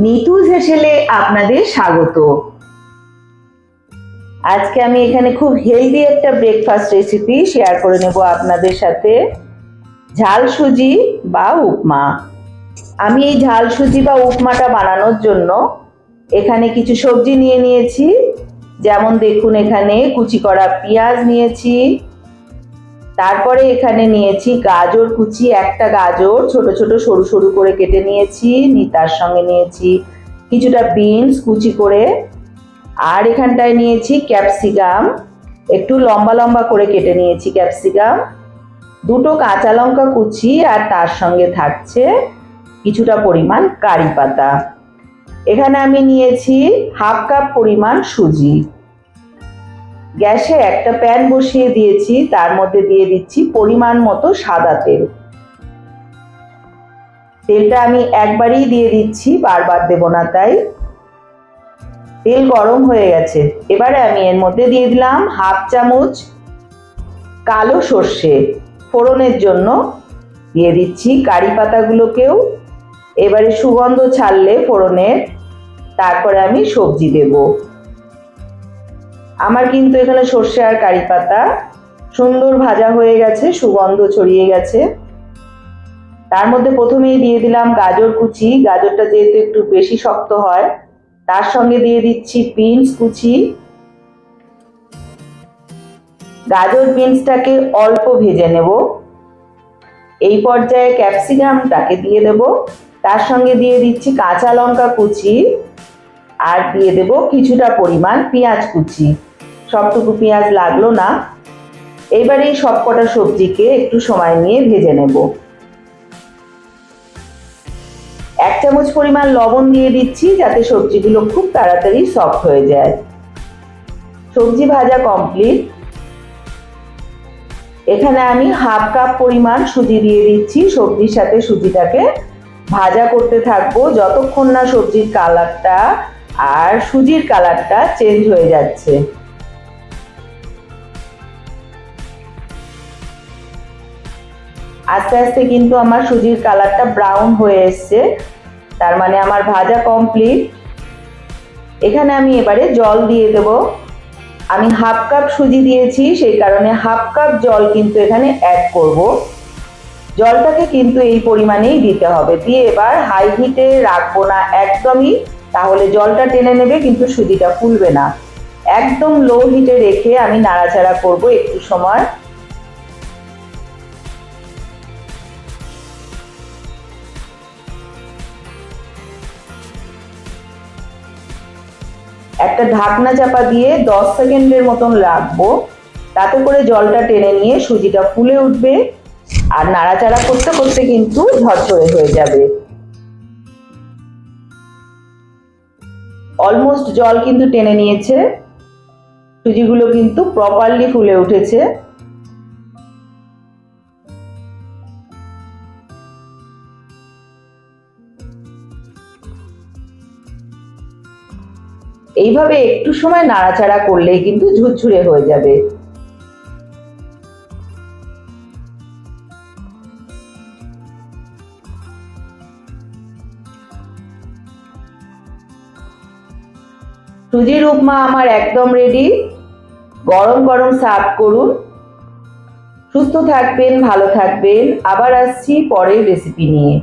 নিতুজ হেসেলে আপনাদের স্বাগত। আজকে আমি এখানে খুব হেলদি একটা ব্রেকফাস্ট রেসিপি শেয়ার করে নেব আপনাদের সাথে। ঝাল সুজি বা উপমা। আমি এই ঝাল সুজি বা উপমাটা বানানোর জন্য এখানে কিছু সবজি নিয়ে নিয়েছি। যেমন দেখুন, এখানে কুচি করা পেঁয়াজ নিয়েছি, তারপরে এখানে নিয়েছি গাজর কুচি, একটা গাজর ছোট ছোট সরু সরু করে কেটে নিয়েছি, তার সঙ্গে নিয়েছি কিছুটা বিনস কুচি করে, আর এখানটায় নিয়েছি ক্যাপসিকাম, একটু লম্বা লম্বা করে কেটে নিয়েছি ক্যাপসিকাম, দুটো কাঁচা লঙ্কা কুচি, আর তার সঙ্গে থাকছে কিছুটা পরিমাণ কারি পাতা। এখানে আমি নিয়েছি হাফ কাপ পরিমাণ সুজি। গ্যাসে একটা প্যান বসিয়ে দিয়েছি, তার মধ্যে দিয়ে দিচ্ছি পরিমাণ মতো সাদা তেল। তেলটা আমি একবারই দিয়ে দিচ্ছি, বারবার দেব না, তাই। তেল গরম হয়ে গেছে। এবারে আমি এর মধ্যে দিয়ে দিলাম হাফ চামচ কালো সর্ষে ফোড়নের জন্য, দিয়ে দিচ্ছি কারি পাতাগুলোকেও। এবারে সুগন্ধ ছাড়লে ফোড়নের, তারপরে আমি সবজি দেব। আমার কিন্তু এখানে সর্ষে আর কারি পাতা সুন্দর ভাজা হয়ে গেছে, সুগন্ধ ছড়িয়ে গেছে। তার মধ্যে প্রথমেই দিয়ে দিলাম গাজর কুচি। গাজরটা যেহেতু একটু বেশি শক্ত হয়, তার সঙ্গে দিয়ে দিচ্ছি বিনস কুচি। গাজর বিনসটাকে অল্প ভেজে নেব। এই পর্যায়ে ক্যাপসিকামটাকে দিয়ে দেব, তার সঙ্গে দিয়ে দিচ্ছি কাঁচা লঙ্কা কুচি, আর দিয়ে দেব কিছুটা পরিমাণ পেঁয়াজ কুচি। সবটুকু পেঁয়াজ লাগলো না। এইবার এই সবকটা সবজিকে একটু সময় নিয়ে ভেজে নেব। 1 চামচ পরিমাণ লবণ দিয়ে দিচ্ছি, যাতে সবজিগুলো খুব তাড়াতাড়ি সফট হয়ে যায়। সবজি ভাজা কমপ্লিট। এখানে আমি হাফ কাপ পরিমাণ সুজি দিয়ে দিচ্ছি। সবজির সাথে সুজিটাকে ভাজা করতে থাকবো যতক্ষণ না সবজির কালারটা আর সুজির কালারটা চেঞ্জ হয়ে যাচ্ছে। আস্তে আস্তে কিন্তু আমার সুজির কালারটা ব্রাউন হয়ে এসছে, তার মানে আমার ভাজা কমপ্লিট। এখানে আমি এবারে জল দিয়ে দেব। আমি হাফ কাপ সুজি দিয়েছি, সেই কারণে হাফ কাপ জল কিন্তু এখানে অ্যাড করব। জলটাকে কিন্তু এই পরিমাণেই দিতে হবে। দিয়ে এবার হাই হিটে রাখবো না একদমই, তাহলে জলটা টেনে নেবে কিন্তু সুজিটা ফুলবে না। একদম লো হিটে রেখে আমি নাড়াচাড়া করব একটু সময়। একটা ঢাকনা চাপা দিয়ে 10 সেকেন্ডের মতন রাখবো, তাতে করে জলটা টেনে নিয়ে সুজিটা ফুলে উঠবে, আর নাড়াচাড়া করতে করতে কিন্তু ঝরঝরে হয়ে যাবে। অলমোস্ট জল কিন্তু টেনে নিয়েছে, সুজিগুলো কিন্তু প্রপারলি ফুলে উঠেছে। এইভাবে একটু সময় নাড়াচাড়া করলেই কিন্তু ঝুরঝুরে হয়ে যাবে। সুজির উপমা আমার একদম রেডি। গরম গরম সার্ভ করুন। সুস্থ থাকবেন, ভালো থাকবেন। আবার আসছি পরের রেসিপি নিয়ে।